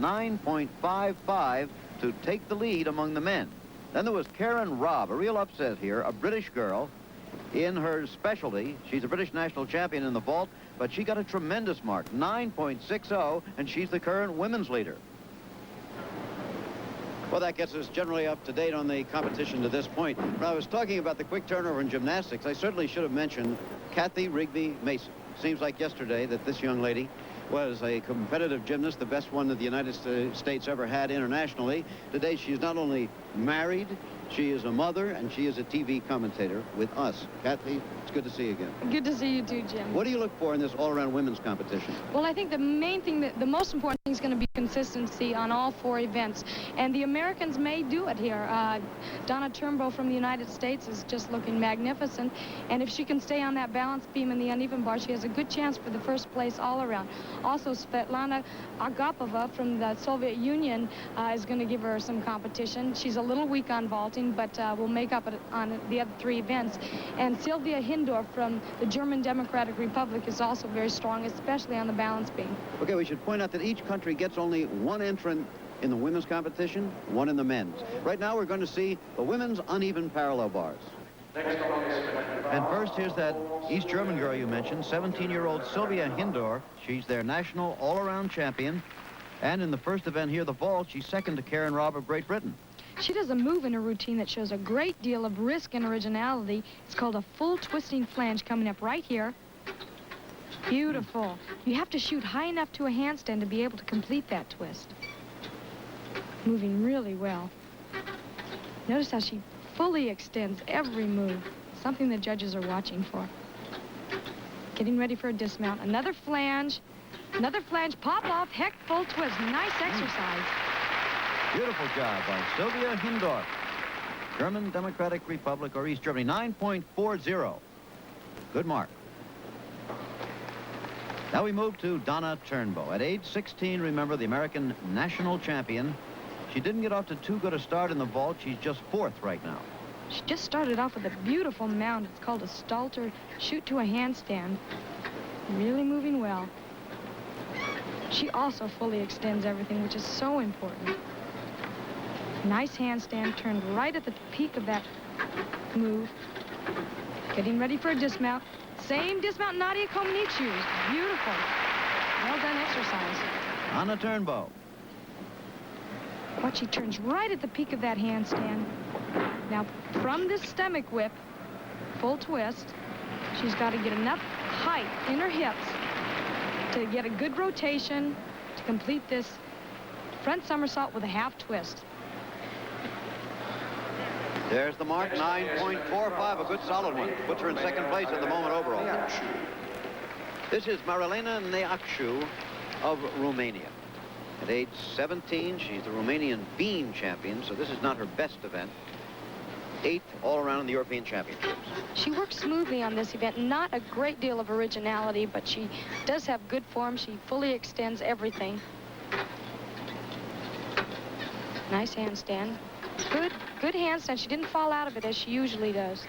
9.55 to take the lead among the men. Then there was Karen Robb, a real upset here, a British girl in her specialty. She's a British national champion in the vault, but she got a tremendous mark, 9.60, and she's the current women's leader. Well, that gets us generally up to date on the competition to this point. When I was talking about the quick turnover in gymnastics, I certainly should have mentioned Kathy Rigby Mason. Seems like yesterday that this young lady was a competitive gymnast, the best one that the United States ever had internationally. Today, she's not only married, she is a mother, and she is a TV commentator with us. Kathy, it's good to see you again. Good to see you too, Jim. What do you look for in this all-around women's competition? Well, I think the main thing, the most important thing is going to be consistency on all 4 events. And the Americans may do it here. Donna Turnbow from the United States is just looking magnificent. And if she can stay on that balance beam and the uneven bar, she has a good chance for the first place all around. Also, Svetlana Agapova from the Soviet Union is going to give her some competition. She's a little weak on vaulting, but will make up on the other 3 events. And Sylvia Hindorf from the German Democratic Republic is also very strong, especially on the balance beam. Okay, we should point out that each country gets only 1 entrant in the women's competition, 1 in the men's. Right now, we're going to see the women's uneven parallel bars. And first, here's that East German girl you mentioned, 17-year-old Sylvia Hindorf. She's their national all-around champion. And in the first event here, the vault, she's second to Karen Robb of Great Britain. She does a move in her routine that shows a great deal of risk and originality. It's called a full twisting flange, coming up right here. Beautiful. You have to shoot high enough to a handstand to be able to complete that twist. Moving really well. Notice how she fully extends every move. Something the judges are watching for. Getting ready for a dismount. Another flange, pop off, heck, full twist. Nice exercise. Beautiful job by Sylvia Hindorf. German Democratic Republic or East Germany, 9.40. Good mark. Now we move to Donna Turnbow. At age 16, remember, the American national champion. She didn't get off to too good a start in the vault. She's just 4th right now. She just started off with a beautiful mount. It's called a Stalter shoot to a handstand. Really moving well. She also fully extends everything, which is so important. Nice handstand, turned right at the peak of that move. Getting ready for a dismount. Same dismount Nadia Comaneci used. Beautiful. Well done exercise. Donna Turnbow. Watch, she turns right at the peak of that handstand. Now, from this stomach whip, full twist, she's got to get enough height in her hips to get a good rotation to complete this front somersault with a half twist. There's the mark, 9.45, a good solid one. Puts her in 2nd place at the moment overall. This is Marilena Neacshu of Romania. At age 17, she's the Romanian beam champion, so this is not her best event. 8th all around in the European Championships. She works smoothly on this event. Not a great deal of originality, but she does have good form. She fully extends everything. Nice handstand. Good handstand. She didn't fall out of it as she usually does.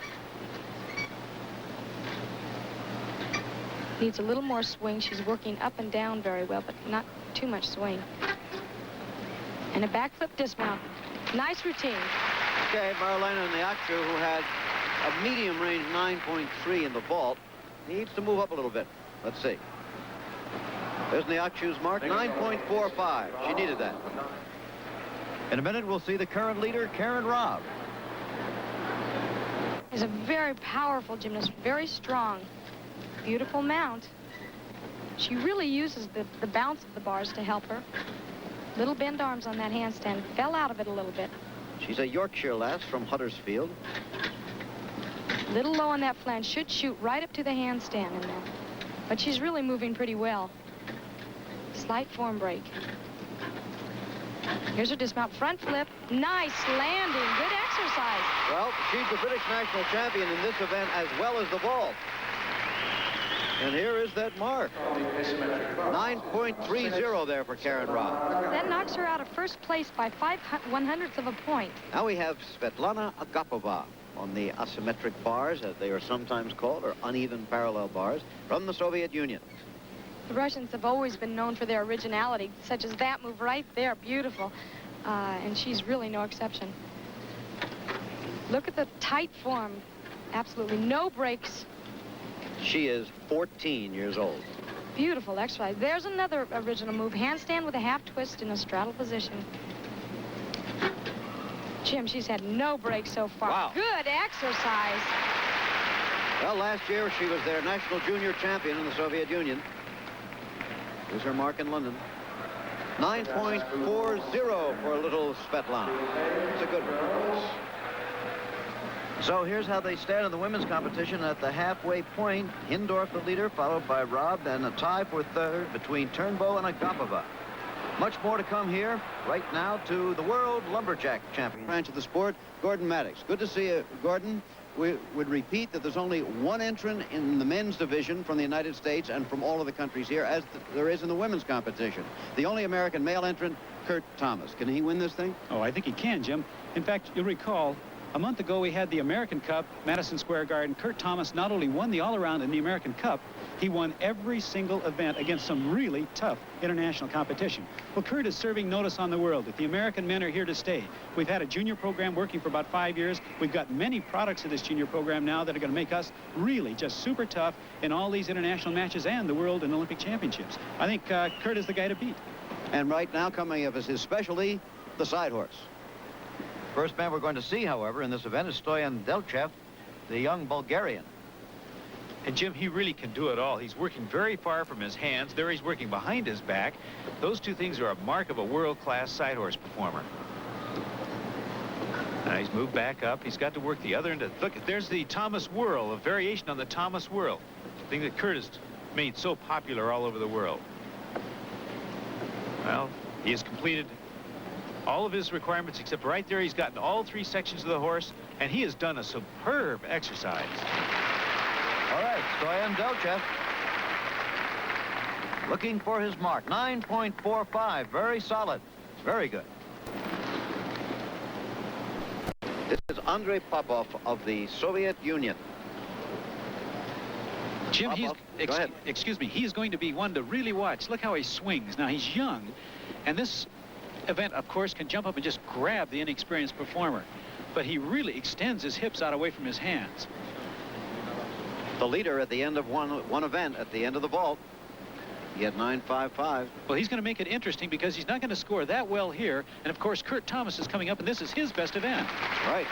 Needs a little more swing. She's working up and down very well, but not too much swing. And a backflip dismount. Nice routine. Okay, Marilena Neacshu, who had a medium range 9.3 in the vault, needs to move up a little bit. Let's see. There's Neacshu's mark, 9.45. She needed that. In a minute, we'll see the current leader, Karen Robb. Is a very powerful gymnast, very strong. Beautiful mount. She really uses the bounce of the bars to help her. Little bend arms on that handstand. Fell out of it a little bit. She's a Yorkshire lass from Huddersfield. Little low on that flange. Should shoot right up to the handstand in there. But she's really moving pretty well. Slight form break. Here's her dismount. Front flip. Nice landing. Good exercise. Well, she's the British national champion in this event as well as the vault. And here is that mark. 9.30 there for Karen Robb. That knocks her out of 1st place by 0.05 of a point. Now we have Svetlana Agapova on the asymmetric bars, as they are sometimes called, or uneven parallel bars, from the Soviet Union. The Russians have always been known for their originality, such as that move right there, beautiful. And she's really no exception. Look at the tight form. Absolutely no breaks. She is 14 years old. Beautiful exercise. There's another original move. Handstand with a half twist in a straddle position. Jim, she's had no breaks so far. Wow. Good exercise. Well, last year she was their national junior champion in the Soviet Union. Here's her mark in London. 9.40 for little Svetlana. It's a good one. So here's how they stand in the women's competition at the halfway point. Hindorf the leader, followed by Robb, and a tie for third between Turnbow and Agapova. Much more to come here. Right now to the World Lumberjack Champion branch of the sport, Gordon Maddox. Good to see you, Gordon. We would repeat that there's only one entrant in the men's division from the United States and from all of the countries here, as there is in the women's competition. The only American male entrant, Kurt Thomas. Can he win this thing? Oh, I think he can, Jim. In fact, you'll recall, a month ago we had the American Cup, Madison Square Garden. Kurt Thomas not only won the all-around in the American Cup, he won every single event against some really tough international competition. Well, Kurt is serving notice on the world that the American men are here to stay. We've had a junior program working for about 5 years. We've got many products of this junior program now that are going to make us really just super tough in all these international matches and the World and Olympic Championships. I think Kurt is the guy to beat. And right now, coming up as his specialty, the side horse. First man we're going to see, however, in this event is Stoyan Delchev, the young Bulgarian. And Jim, he really can do it all. He's working very far from his hands. There he's working behind his back. Those two things are a mark of a world-class side horse performer. Now he's moved back up. He's got to work the other end. Look, there's the Thomas whirl, a variation on the Thomas whirl, the thing that Kurt has made so popular all over the world. Well, he has completed all of his requirements, except right there he's gotten all three sections of the horse, and he has done a superb exercise. All right, Stoyan Delchev looking for his mark. 9.45, very solid. It's very good. This is Andrei Popov of the Soviet Union. Jim, Popov, excuse me, he's going to be one to really watch. Look how he swings. Now, he's young, and this event, of course, can jump up and just grab the inexperienced performer. But he really extends his hips out away from his hands. The leader at the end of one event, at the end of the vault, he had 9.55. Well, he's going to make it interesting because he's not going to score that well here. And, of course, Kurt Thomas is coming up, and this is his best event. Right.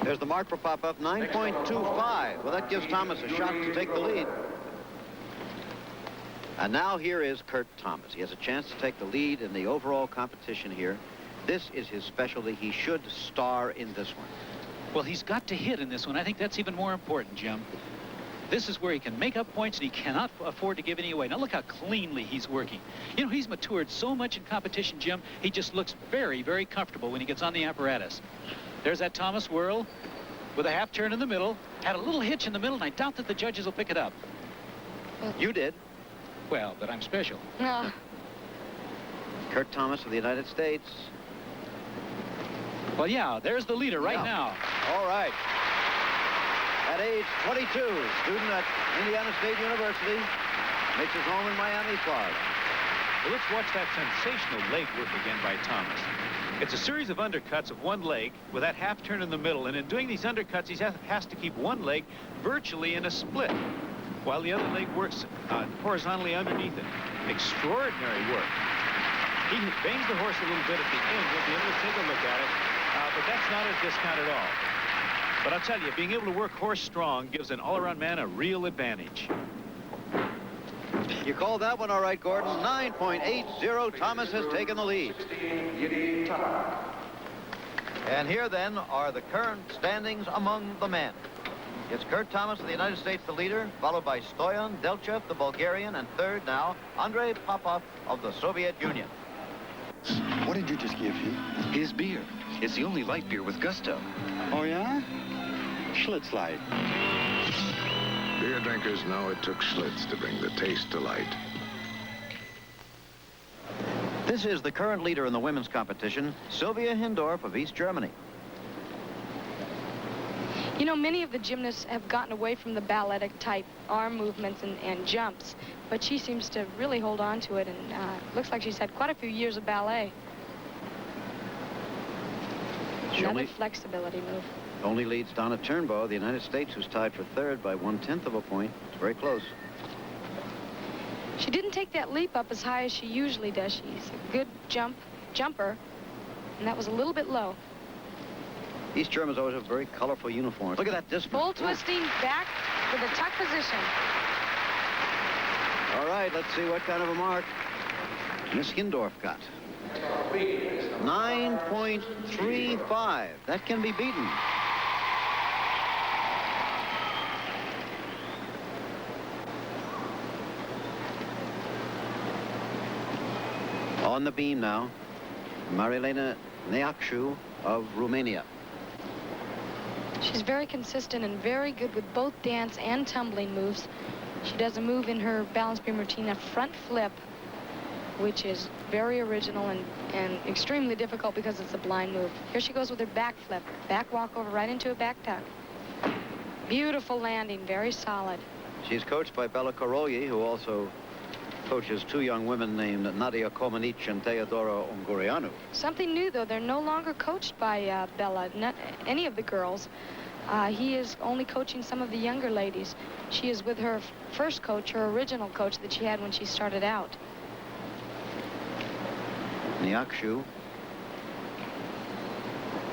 There's the mark for Popov, 9.25. Well, that gives Thomas a shot to take the lead. And now here is Kurt Thomas. He has a chance to take the lead in the overall competition here. This is his specialty. He should star in this one. Well, he's got to hit in this one. I think that's even more important, Jim. This is where he can make up points, and he cannot afford to give any away. Now, look how cleanly he's working. You know, he's matured so much in competition, Jim, he just looks very, very comfortable when he gets on the apparatus. There's that Thomas whirl with a half turn in the middle. Had a little hitch in the middle, and I doubt that the judges will pick it up. You did. Well, but I'm special. No. Kurt Thomas of the United States. Well, yeah, there's the leader right now. All right. At age 22, student at Indiana State University, makes his home in Miami, Florida. Well, let's watch that sensational leg work again by Thomas. It's a series of undercuts of one leg with that half turn in the middle, and in doing these undercuts, he has to keep one leg virtually in a split, while the other leg works horizontally underneath it. Extraordinary work. He bangs the horse a little bit at the end. We'll be able to take a look at it, but that's not a discount at all. But I'll tell you, being able to work horse strong gives an all-around man a real advantage. You called that one all right, Gordon. 9.80. Thomas has taken the lead. And here, then, are the current standings among the men. It's Kurt Thomas of the United States, the leader, followed by Stoyan Delchev, the Bulgarian, and third now, Andrei Popov of the Soviet Union. What did you just give him? His beer. It's the only light beer with gusto. Oh, yeah? Schlitz Light. Beer drinkers know it took Schlitz to bring the taste to light. This is the current leader in the women's competition, Sylvia Hindorf of East Germany. You know, many of the gymnasts have gotten away from the balletic type arm movements and jumps, but she seems to really hold on to it, and looks like she's had quite a few years of ballet. Another flexibility move. Only leads Donna Turnbow, the United States, who's tied for third by 1/10 of a point. It's very close. She didn't take that leap up as high as she usually does. She's a good jumper, and that was a little bit low. East Germans always have very colorful uniforms. Look at that discipline. Full twisting back with a tuck position. All right, let's see what kind of a mark Miss Hindorf got. 9.35. That can be beaten. On the beam now, Marilena Neakshu of Romania. She's very consistent and very good with both dance and tumbling moves. She does a move in her balance beam routine, a front flip, which is very original and extremely difficult because it's a blind move. Here she goes with her back flip. Back walkover right into a back tuck. Beautiful landing, very solid. She's coached by Bella Koroyi, who also coaches two young women named Nadia Komanic and Teodora Ungurianu. Something new, though. They're no longer coached by Bella, not any of the girls. He is only coaching some of the younger ladies. She is with her first coach, her original coach that she had when she started out. Neakshu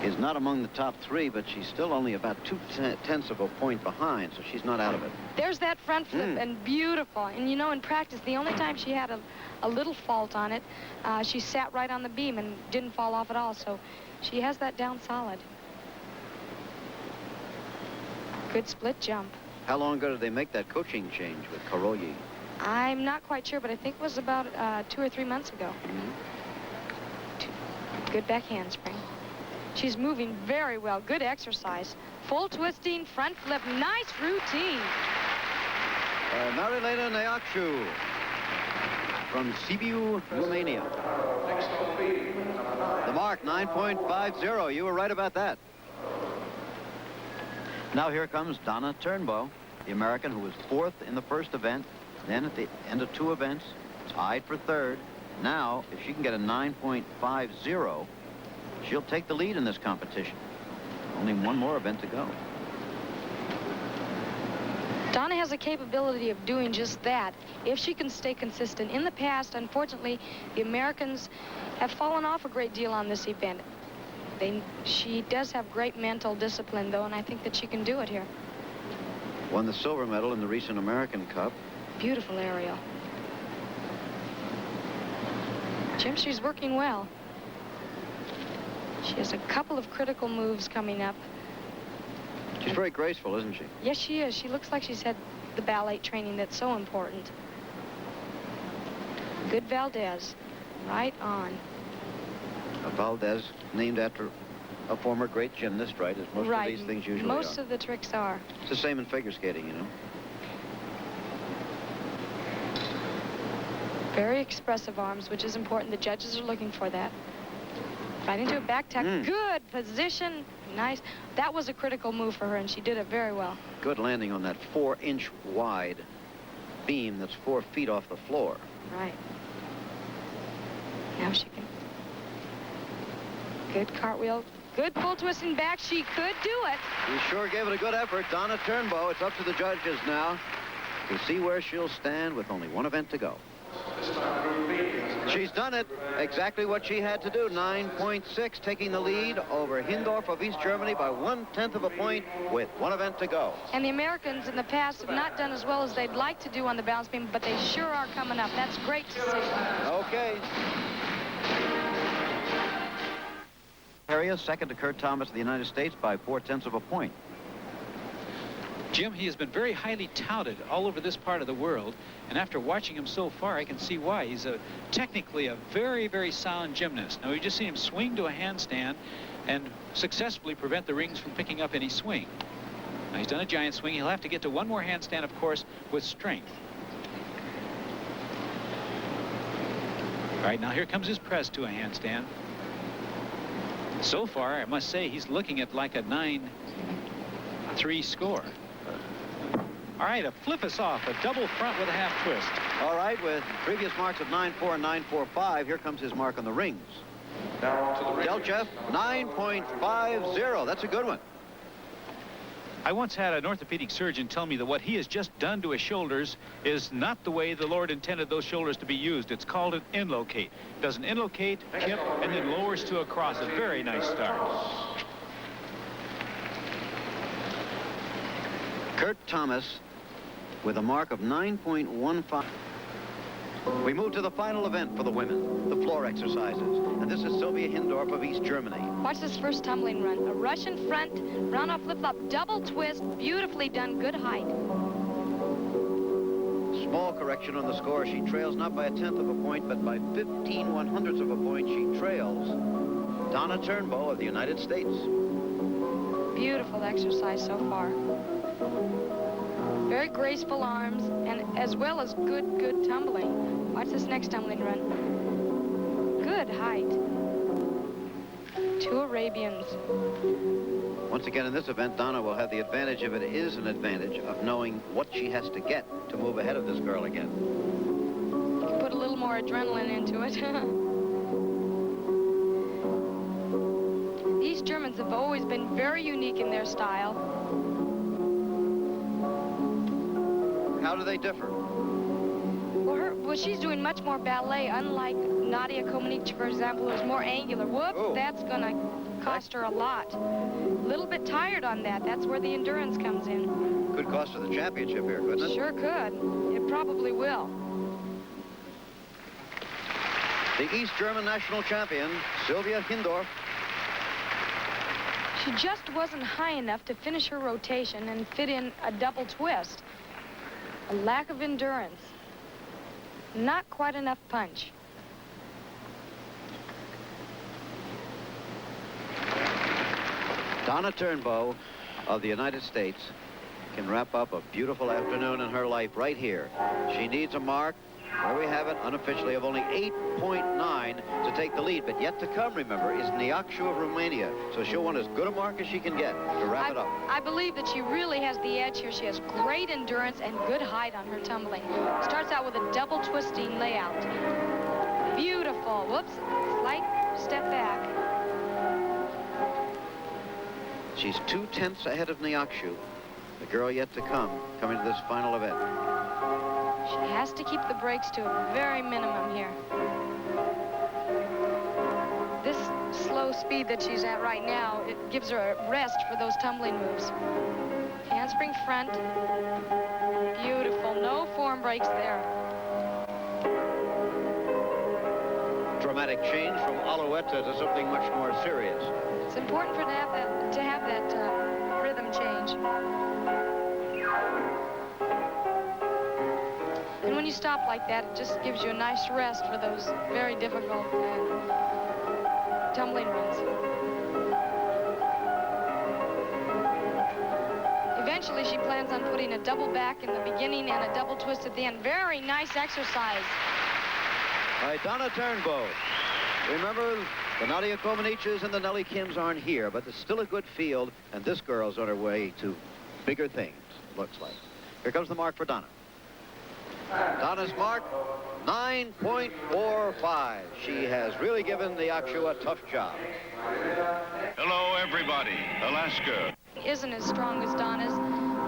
is not among the top three, but she's still only about 2/10 of a point behind, so she's not out of it. There's that front flip, and beautiful. And you know, in practice, the only time she had a little fault on it, she sat right on the beam and didn't fall off at all, so she has that down solid. Good split jump. How long ago did they make that coaching change with Koroyi? I'm not quite sure, but I think it was about 2 or 3 months ago. Good back handspring. She's moving very well. Good exercise. Full twisting, front flip. Nice routine. Marilena Neakshu from Sibiu, Romania. The mark, 9.50. You were right about that. Now here comes Donna Turnbow, the American who was fourth in the first event, then at the end of 2 events, tied for third. Now, if she can get a 9.50, she'll take the lead in this competition. Only one more event to go. Donna has a capability of doing just that if she can stay consistent. In the past, unfortunately, the Americans have fallen off a great deal on this event. She does have great mental discipline, though, and I think that she can do it here. Won the silver medal in the recent American Cup. Beautiful aerial. Jim, she's working well. She has a couple of critical moves coming up. She's very graceful, isn't she? Yes, she is. She looks like she's had the ballet training that's so important. Good Valdez. Right on. Valdez, named after a former great gymnast, right? As most of these things usually Most are. of the tricks are. It's the same in figure skating, you know. Very expressive arms, which is important. The judges are looking for that. Right into a back tuck. Good position. Nice. That was a critical move for her, and she did it very well. Good landing on that 4-inch wide beam that's 4 feet off the floor. Right. Now she can. Good cartwheel. Good full twisting back. She could do it. You sure gave it a good effort. Donna Turnbow. It's up to the judges now to see where she'll stand with only one event to go. She's done it. Exactly what she had to do. 9.6, taking the lead over Hindorf of East Germany by 1/10 of a point with one event to go. And the Americans in the past have not done as well as they'd like to do on the balance beam, but they sure are coming up. That's great to see. Okay. Harrier, second to Kurt Thomas of the United States by 4/10 of a point. Jim, he has been very highly touted all over this part of the world, and after watching him so far, I can see why. He's technically a very, very sound gymnast. Now, we've just seen him swing to a handstand and successfully prevent the rings from picking up any swing. Now, he's done a giant swing. He'll have to get to one more handstand, of course, with strength. All right, now here comes his press to a handstand. So far, I must say, he's looking at like a 9 3 score. All right, a flip us off, a double front with a half twist. All right, with previous marks of 9.4 and 9.45, here comes his mark on the rings. Delchev, 9.50. That's a good one. I once had an orthopedic surgeon tell me that what he has just done to his shoulders is not the way the Lord intended those shoulders to be used. It's called an inlocate. Does an inlocate, kip, and then lowers to a cross. A very nice start. Kurt Thomas with a mark of 9.15. We move to the final event for the women, the floor exercises. And this is Sylvia Hindorf of East Germany. Watch this first tumbling run. A Russian front, round off flip-flop, double twist, beautifully done, good height. Small correction on the score. She trails not by 1/10 of a point, but by 15/100ths of a point. She trails Donna Turnbow of the United States. Beautiful exercise so far. Very graceful arms, and as well as good tumbling. Watch this next tumbling run. Good height. 2 Arabians. Once again, in this event, Donna will have the advantage, if it is an advantage, of knowing what she has to get to move ahead of this girl again. You can put a little more adrenaline into it. These Germans have always been very unique in their style. How do they differ? Well, she's doing much more ballet, unlike Nadia Comaneci, for example, who's more angular. Whoops, Oh. That's going to cost her a lot. A little bit tired on that. That's where the endurance comes in. Could cost her the championship here, couldn't it? Sure could. It probably will. The East German national champion, Sylvia Hindorf. She just wasn't high enough to finish her rotation and fit in a double twist. A lack of endurance. Not quite enough punch. Donna Turnbow of the United States can wrap up a beautiful afternoon in her life right here. She needs a mark, where we have it unofficially, of only 8.9 to take the lead. But yet to come, remember, is Neakshu of Romania. So she'll want as good a mark as she can get to wrap it up. I believe that she really has the edge here. She has great endurance and good height on her tumbling. Starts out with a double twisting layout. Beautiful. Whoops. Slight step back. She's 2/10 ahead of Neakshu, the girl yet to come, coming to this final event. She has to keep the brakes to a very minimum here. This slow speed that she's at right now, it gives her a rest for those tumbling moves. Handspring front. Beautiful. No form breaks there. Dramatic change from Alouette to something much more serious. It's important for to have that rhythm change. And when you stop like that, it just gives you a nice rest for those very difficult tumbling runs. Eventually, she plans on putting a double back in the beginning and a double twist at the end. Very nice exercise. All right, Donna Turnbow. Remember, the Nadia Comaneci's and the Nellie Kims aren't here, but it's still a good field, and this girl's on her way to bigger things, looks like. Here comes the mark for Donna. Donna's mark, 9.45. She has really given Neakshu a tough job. Hello, everybody. Alaska. Isn't as strong as Donna's,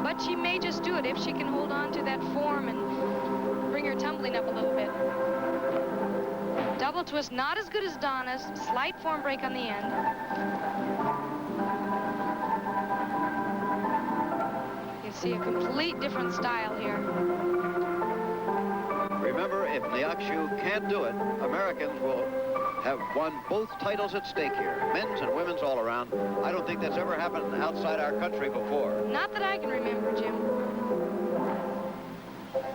but she may just do it if she can hold on to that form and bring her tumbling up a little bit. Double twist, not as good as Donna's. Slight form break on the end. You see a complete different style here. Remember, if Neakshu can't do it, Americans will have won both titles at stake here, men's and women's all around. I don't think that's ever happened outside our country before. Not that I can remember, Jim.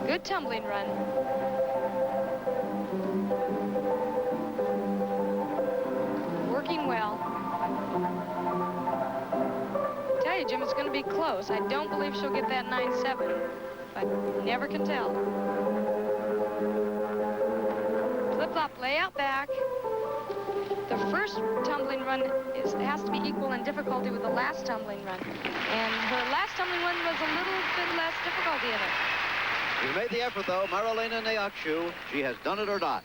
Good tumbling run. Working well. Tell you, Jim, it's going to be close. I don't believe she'll get that 9.7, but never can tell. Flip-flop, layout back. the first tumbling run has to be equal in difficulty with the last tumbling run. And her last tumbling run was a little bit less difficulty in it. She made the effort, though, Marilena Neakshu. She has done it or not.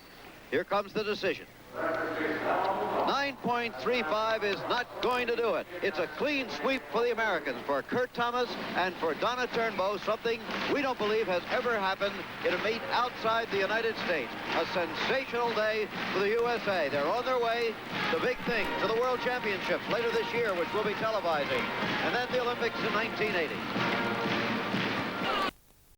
Here comes the decision. 9.35 is not going to do it. It's a clean sweep for the Americans, for Kurt Thomas and for Donna Turnbow, something we don't believe has ever happened in a meet outside the United States. A sensational day for the USA. They're on their way to big things, to the World Championships later this year, which we'll be televising, and then the Olympics in 1980.